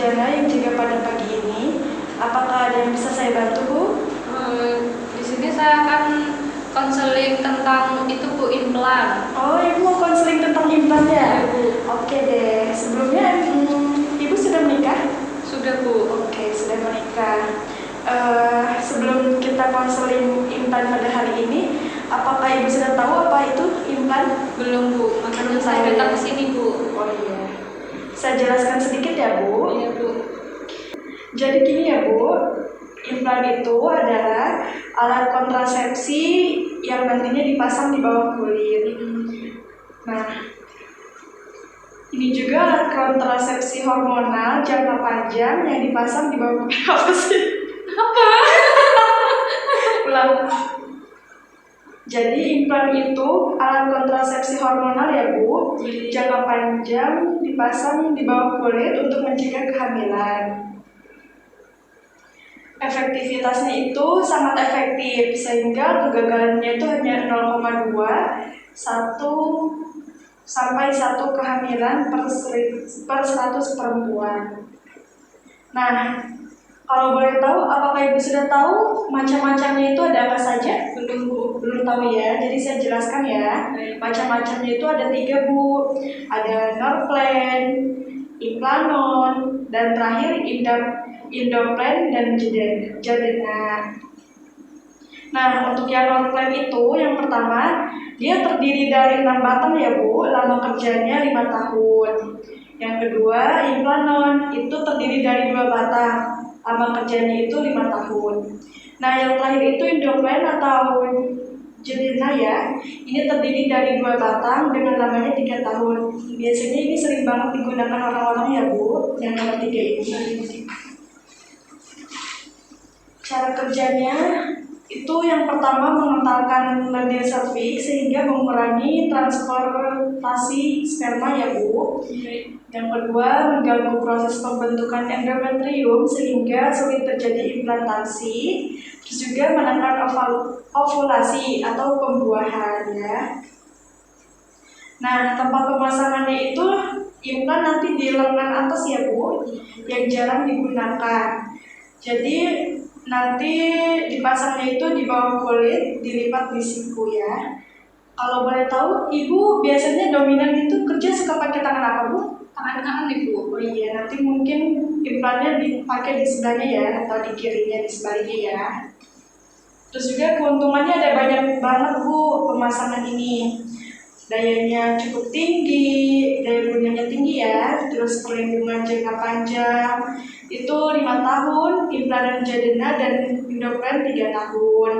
sarjana yang juga pada pagi ini. Apakah ada yang bisa saya bantu, Bu? Di sini saya akan konseling tentang itu Bu, implan. Oh, Ibu mau konseling tentang implan ya? Iya, Bu. Oke deh. Sebelumnya Ibu sudah menikah? Sudah Bu. Oke, sudah menikah. Sebelum kita konseling implan pada hari ini, apakah Ibu sudah tahu apa itu implan? Belum Bu, makanya saya datang ke sini Bu. Oh iya. Saya jelaskan sedikit ya, Bu. Iya Bu. Jadi gini ya, Bu. Implan itu adalah alat kontrasepsi yang nantinya dipasang di bawah kulit. Nah, ini juga alat kontrasepsi hormonal jangka panjang yang dipasang di bawah kulit. Apa sih? Apa? Ulang. Jadi implan itu alat kontrasepsi hormonal ya, Bu, jangka panjang dipasang di bawah kulit untuk mencegah kehamilan. Efektivitasnya itu sangat efektif sehingga kegagalannya itu hanya 0,2 sampai 1 kehamilan per 100 perempuan. Nah, kalau boleh tahu, apakah Ibu sudah tahu macam-macamnya itu ada apa saja? Belum Bu. Belum tahu ya, jadi saya jelaskan ya. Macam-macamnya itu ada 3, Bu. Ada Norplan, Implanon, dan terakhir Indoplan dan Jadena. Nah, untuk yang Norplan itu, yang pertama, dia terdiri dari 6 batang ya, Bu. Lama kerjanya 5 tahun. Yang kedua, Implanon, itu terdiri dari 2 batang. Lama kerjanya itu 5 tahun. Nah, yang terakhir itu Indoplan atau Jadena ya. Ini terdiri dari 2 batang dengan lamanya 3 tahun. Biasanya ini sering banget digunakan orang-orang ya, Bu, yang nomor 3 ini. Cara kerjanya itu yang pertama mengentalkan lendir serviks sehingga mengurangi transportasi sperma ya, Bu. Yang kedua mengganggu proses pembentukan endometrium sehingga sulit terjadi implantasi. Terus juga menekan ovulasi atau pembuahan ya. Nah, tempat pemasangannya itu implan nanti di lengan atas ya, Bu, yang jarang digunakan. Jadi nanti dipasangnya itu di bawah kulit, dilipat di siku ya. Kalau boleh tahu, Ibu biasanya dominan itu kerja suka pakai tangan apa, Bu? Tangan kanan nih Bu. Oh iya, nanti mungkin implannya dipakai di sebelahnya ya, atau di kirinya, di sebaliknya ya. Terus juga keuntungannya ada banyak banget, Bu, pemasangan ini. Dayanya cukup tinggi, daya gunanya tinggi ya, terus perlindungan jangka panjang itu 5 tahun, implan Jadena dan Indoplan 3 tahun.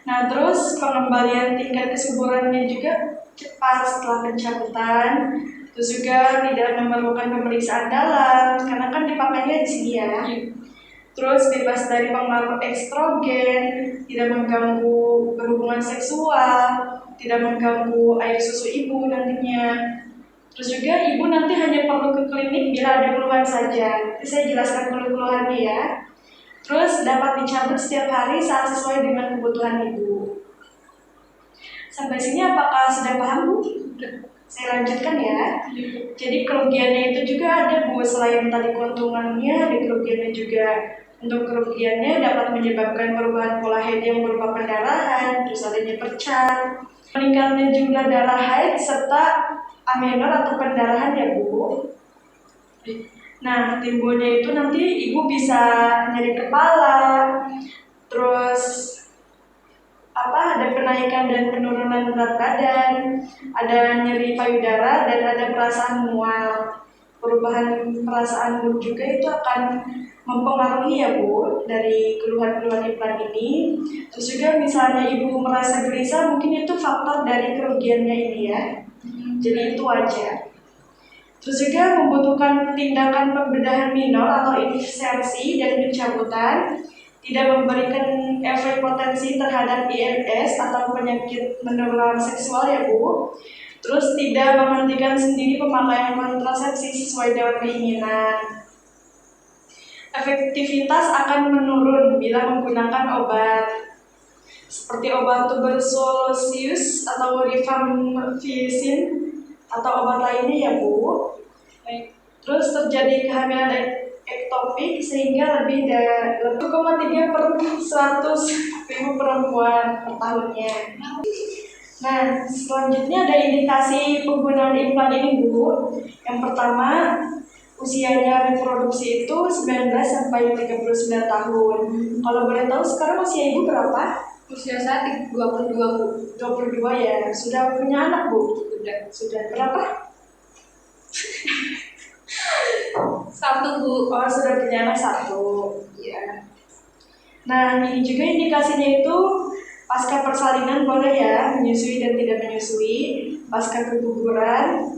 Nah, terus pengembalian tingkat kesuburannya juga cepat setelah pencabutan. Terus juga tidak memerlukan pemeriksaan dalam, karena kan dipakainya di sini ya. Terus bebas dari pengaruh estrogen, tidak mengganggu berhubungan seksual, tidak mengganggu air susu ibu nantinya. Terus juga ibu nanti hanya perlu ke klinik bila ada keluhan saja. Saya jelaskan keluhannya ya. Terus dapat dicabut setiap hari saat sesuai dengan kebutuhan ibu. Sampai sini apakah sudah paham, Bu? Saya lanjutkan ya. Jadi kerugiannya itu juga ada, Bu. Selain tadi keuntungannya, ada kerugiannya juga. Untuk kerugiannya dapat menyebabkan perubahan pola haid yang berupa pendarahan, terus adanya percan, meningkatnya jumlah darah haid serta amenor atau pendarahan ya, Bu. Nah, timbulnya itu nanti ibu bisa nyeri kepala, terus ada penaikan dan penurunan berat badan, ada nyeri payudara dan ada perasaan mual. Perubahan perasaan mood juga itu akan mempengaruhi ya, Bu, dari keluhan-keluhan implan ini. Terus juga misalnya ibu merasa gelisah, mungkin itu faktor dari kerugiannya ini ya. Jadi itu wajar. Terus juga membutuhkan tindakan pembedahan minor atau insersi dan pencabutan, tidak memberikan efek potensi terhadap IMS atau penyakit menular seksual ya, Bu. Terus tidak menghentikan sendiri pemakaian kontrasepsi sesuai dengan keinginan. Efektivitas akan menurun bila menggunakan obat seperti obat tuberculosis atau rifampicin atau obat lainnya ya, Bu. Terus terjadi kehamilan ektopik sehingga lebih dari 1,3 per 100 ribu perempuan per tahunnya. Nah, selanjutnya ada indikasi penggunaan implan ini, Bu. Yang pertama, usianya reproduksi itu 19 sampai 39 tahun. Kalau boleh tahu sekarang usia Ibu berapa? Usia saya 22, Bu. 22 ya. Sudah punya anak, Bu? Sudah. Berapa? 1, Bu. Oh, sudah punya anak 1. Ya. Nah, ini juga indikasinya itu pasca persalinan boleh ya menyusui dan tidak menyusui, pasca keguguran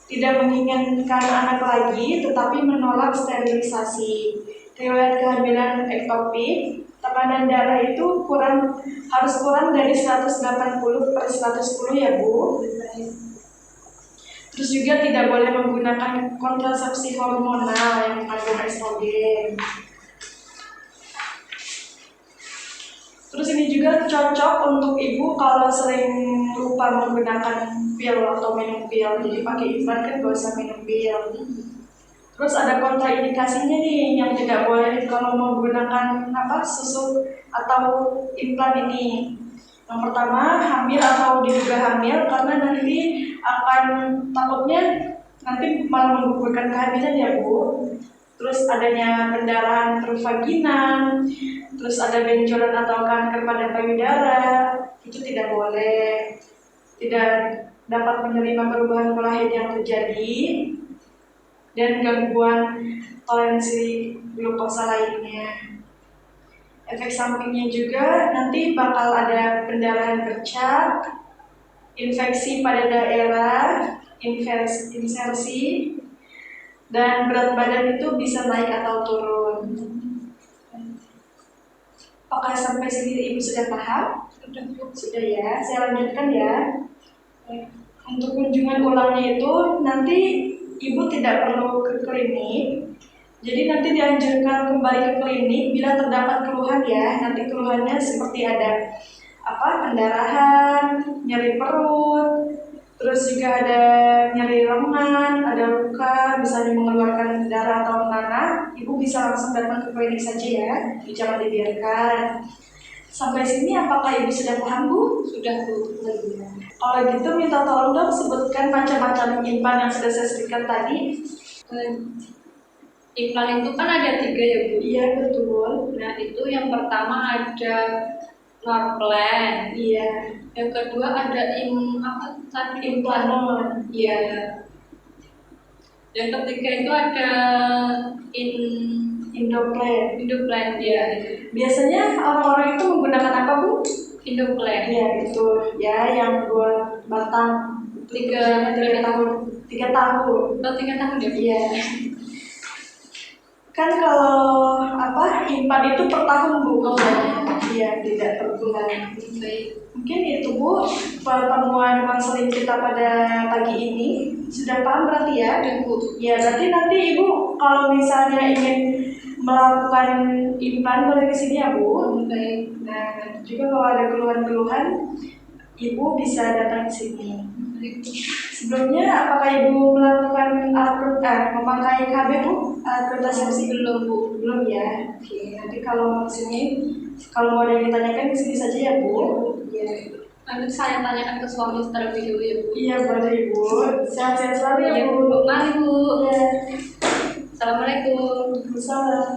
tidak menginginkan anak lagi tetapi menolak sterilisasi, riwayat kehamilan ektopik, tekanan darah itu harus kurang dari 180 per 110 ya, Bu. Terus juga tidak boleh menggunakan kontrasepsi hormonal yang mengandung estrogen. Terus ini juga cocok untuk ibu kalau sering lupa menggunakan pil atau minum pil. Jadi pakai implan kan gak usah minum pil. Terus ada kontraindikasinya nih yang tidak boleh kalau menggunakan susu atau implan ini. Yang pertama, hamil atau diduga hamil karena nanti akan takutnya nanti malah menggugurkan kehamilan ya, Bu. Terus adanya pendarahan transvaginal, terus ada benjolan atau kanker pada payudara, itu tidak boleh. Tidak dapat menerima perubahan pola hidup yang terjadi dan gangguan toleransi glukosa lainnya. Efek sampingnya juga nanti bakal ada pendarahan bercak, infeksi pada daerah, insersi, dan berat badan itu bisa naik atau turun. Apakah sampai sini Ibu sudah paham? Sudah ya, saya lanjutkan ya. Untuk kunjungan ulangnya itu nanti Ibu tidak perlu ke klinik. Jadi nanti dianjurkan kembali ke klinik bila terdapat keluhan ya. Nanti keluhannya seperti ada pendarahan, nyeri perut, terus juga ada nyeri lengan, ada luka, misalnya mengeluarkan darah atau nanah, Ibu bisa langsung datang ke klinik saja ya, jangan dibiarkan. Sampai sini apakah Ibu sudah paham, Bu? Sudah, Bu. Kalau gitu minta tolong dong sebutkan macam-macam implan yang sudah saya sebutkan tadi. Implan itu kan ada 3 ya, Bu? Iya, betul. Nah, itu yang pertama ada Norplan. Iya. Yang kedua ada Implanon. Iya. Yang ketiga itu ada Indoplan. Iya. Biasanya orang-orang itu menggunakan apa, Bu? Indoplan. Iya, betul. Ya, yang 2 batang. 3 tahun. 3 tahun. Atau 3 tahun ya? Iya. Kan kalau implan itu per tahun, Bu. Iya, tidak per bulan. Mungkin itu, Bu, pertemuan konseling kita pada pagi ini. Sudah paham berarti ya? Sudah, Bu. Ya, berarti nanti Ibu kalau misalnya ingin melakukan implan boleh ke sini ya, Bu. Baik. Nah, juga kalau ada keluhan-keluhan, Ibu bisa datang ke sini. Sebelumnya, apakah Ibu melakukan memakai KB, Bu? Alat kontrasepsi? Belum, Bu. Belum ya? Oke, nanti kalau ke sini, kalau mau ada yang ditanyakan, ke sini saja ya, Bu. Iya. Nanti saya tanyakan ke suami terlebih dulu ya, Bu. Iya, boleh, Ibu. Sehat-sehat selalu ya, Iya, Bu. Mari, Bu. Iya. Assalamualaikum. Waalaikumsalam.